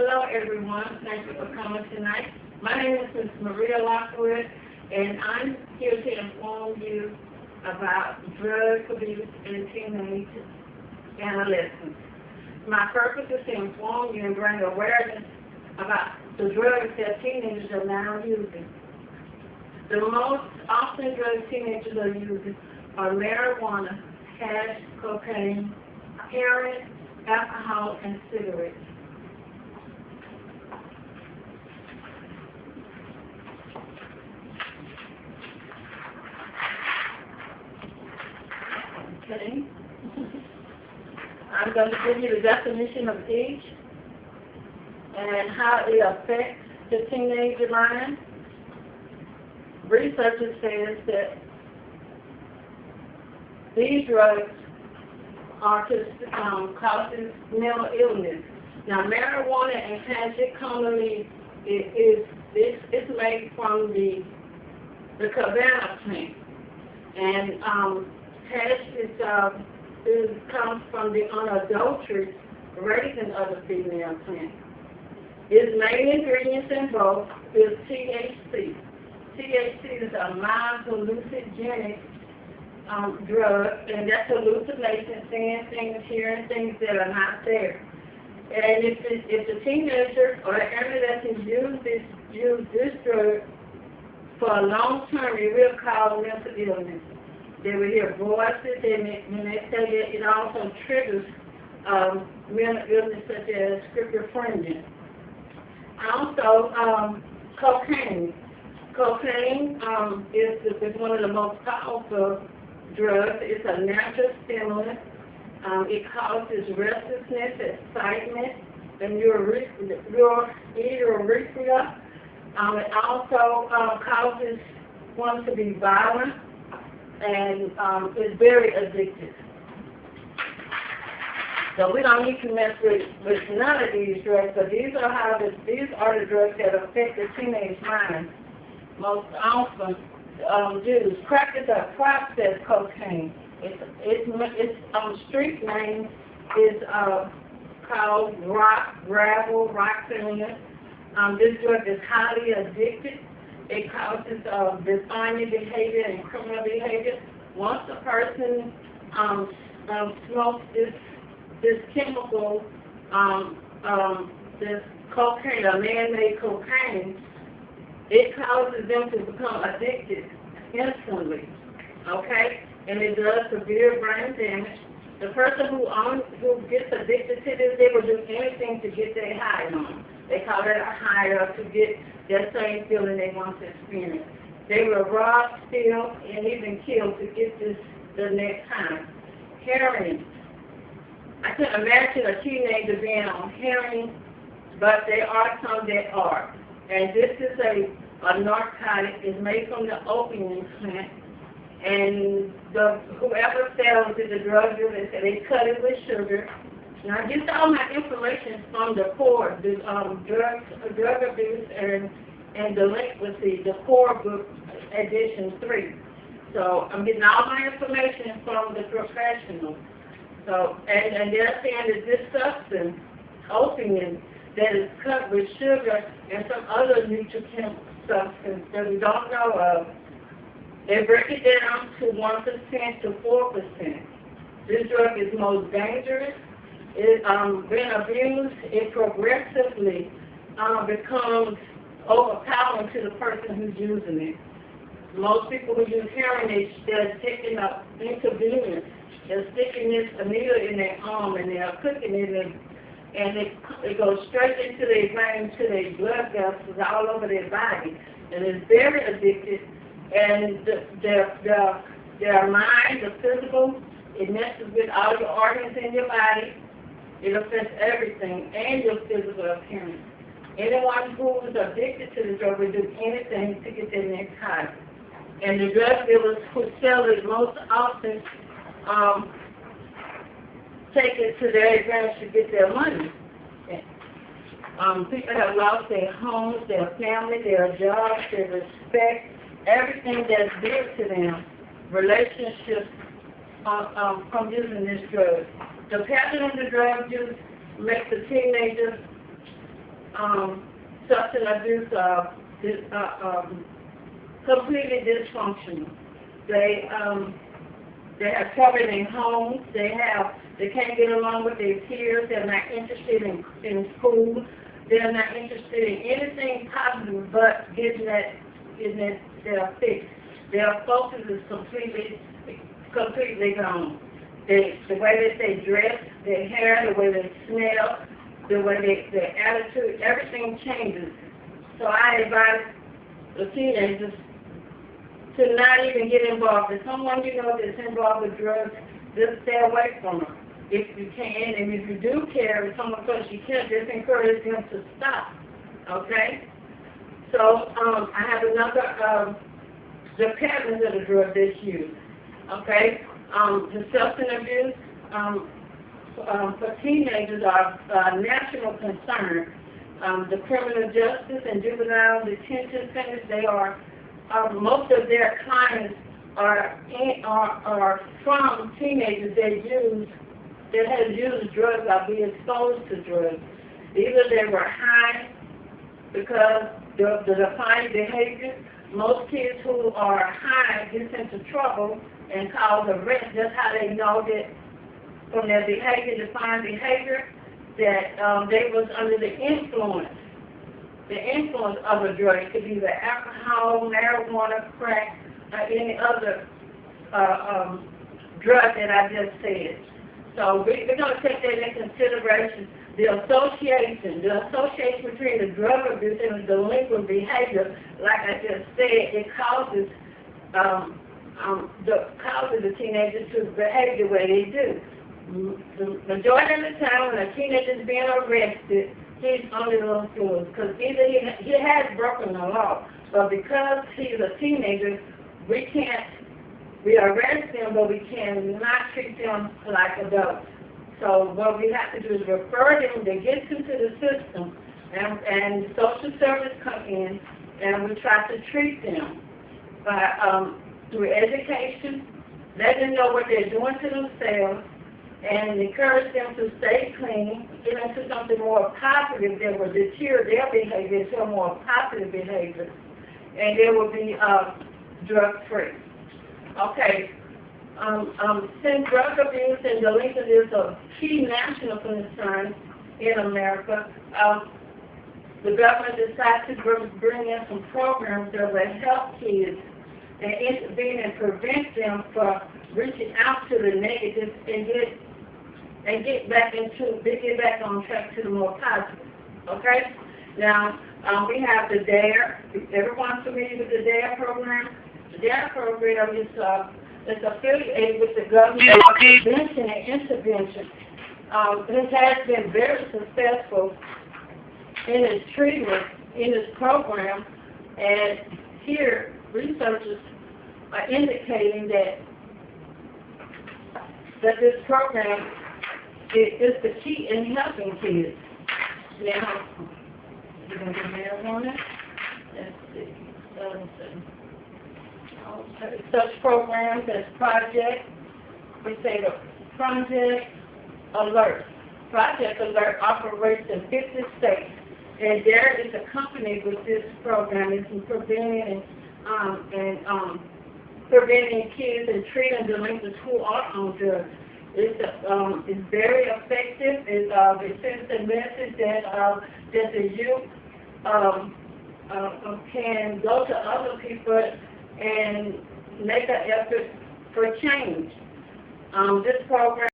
Hello, everyone. Thank you for coming tonight. My name is Ms. Maria Lockwood, and I'm here to inform you about drug abuse in teenage adolescents. My purpose is to inform you and bring awareness about the drugs that teenagers are now using. The most often drugs teenagers are using are marijuana, hash, cocaine, heroin, alcohol, and cigarettes. Okay. I'm going to give you the definition of each and how it affects the teenager mind. Researchers says that these drugs are causes mental illness. Now, marijuana and hash, it commonly it's made from the cabana plant, and hash comes from the unadulterated raising of the female plant. Its main ingredients in both is THC. THC is a mild hallucinogenic drug, and that's hallucination, seeing things, hearing things that are not there. And if the teenager or adolescent use this drug for a long term, it will cause mental illness. They will hear voices, and when they say that, it also triggers mental illness such as schizophrenia. Also, cocaine. Cocaine is one of the most powerful drugs. It's a natural stimulant. It causes restlessness, excitement, and urethria. It also causes one to be violent, and is very addictive. So we don't need to mess with none of these drugs, but these are the drugs that affect the teenage mind most often. Crack is a processed cocaine. Its street name is called gravel, rock cylinder. This drug is highly addictive. It causes defiant behavior and criminal behavior. Once a person smokes this chemical, this cocaine, a man-made cocaine, it causes them to become addicted instantly, okay? And it does severe brain damage. The person who gets addicted to this, they will do anything to get their high on. They call it a high up to get that same feeling they want to experience. They will rob, steal, and even kill to get this the next time. Heroin. I can imagine a teenager being on heroin, but there are some that are. And this is a narcotic. It's made from the opium plant. And whoever sells it, the drug dealers, they cut it with sugar. Now, I get all my information from the core, the drug abuse and delinquency, the core book, edition 3. So I'm getting all my information from the professionals. So, and they're saying that this substance, opium, that is cut with sugar and some other nutrient substance that we don't know of, they break it down to 1% to 4%. This drug is most dangerous. When abused, it progressively becomes overpowering to the person who's using it. Most people who use heroin, they're taking up intravenous. They're sticking a needle in their arm and they're cooking it, and it goes straight into their brain, to their blood vessels all over their body. And it's very addictive. And their mind, the physical, it messes with all your organs in your body. It affects everything and your physical appearance. Anyone who is addicted to the drug will do anything to get their next high. And the drug dealers who sell it most often take it to their advantage to get their money. People have lost their homes, their family, their jobs, their respect, everything that's dear to them, relationships from using this drug. The pattern of the drug use makes the teenagers substance abuse completely dysfunctional. They have trouble in homes. They can't get along with their peers. They're not interested in school. They're not interested in anything positive but getting their fix. Their focus is completely gone. The way that they dress, their hair, the way they smell, the way their attitude, everything changes. So I advise the teenagers to not even get involved. If someone you know that's involved with drugs, just stay away from them if you can. And if you do care, if someone feels you can, just encourage them to stop. Okay? So I have another, the patterns of the drug that's used. Okay? The substance abuse for teenagers are national concern. The criminal justice and juvenile detention centers, they are most of their clients are from teenagers that have used drugs or been exposed to drugs. Either they were high because the defiant behavior. Most kids who are high get into trouble and cause arrest. That's how they know that from their behavior, defiant behavior, that they was under the influence of a drug. It could be the alcohol, marijuana, crack, or any other drug that I just said. So we're going to take that into consideration. The association between the drug abuse and the delinquent behavior, like I just said, it causes the teenagers to behave the way they do. The majority of the time when a teenager is being arrested, he's under the influence because either he has broken the law, but because he's a teenager, we arrest them, but we cannot treat them like adults. So what we have to do is refer them to get into the system, and social service come in, and we try to treat them by through education, let them know what they're doing to themselves, and encourage them to stay clean, get into something more positive that will deter their behavior to a more positive behavior, and they will be drug-free. Okay. Since drug abuse and delinquency is a key national concern in America, the government decided to bring in some programs that will help kids and intervene and prevent them from reaching out to the negative and get back on track to the more positive. Okay? Now, we have the DARE. Everyone's familiar with the DARE program? The DARE program is affiliated with the government prevention and intervention. This has been very successful in its treatment, in its program, and here researchers are indicating that this program is the key in helping kids. Now, you're going to get married on it? Let's see. Okay. Such programs as we say the Project Alert. Project Alert operates in 50 states, and there is a company with this program. It's in preventing kids and treating delinquents who are on drugs. It's very effective. It sends a message that the youth can go to other people and make an effort for change. This program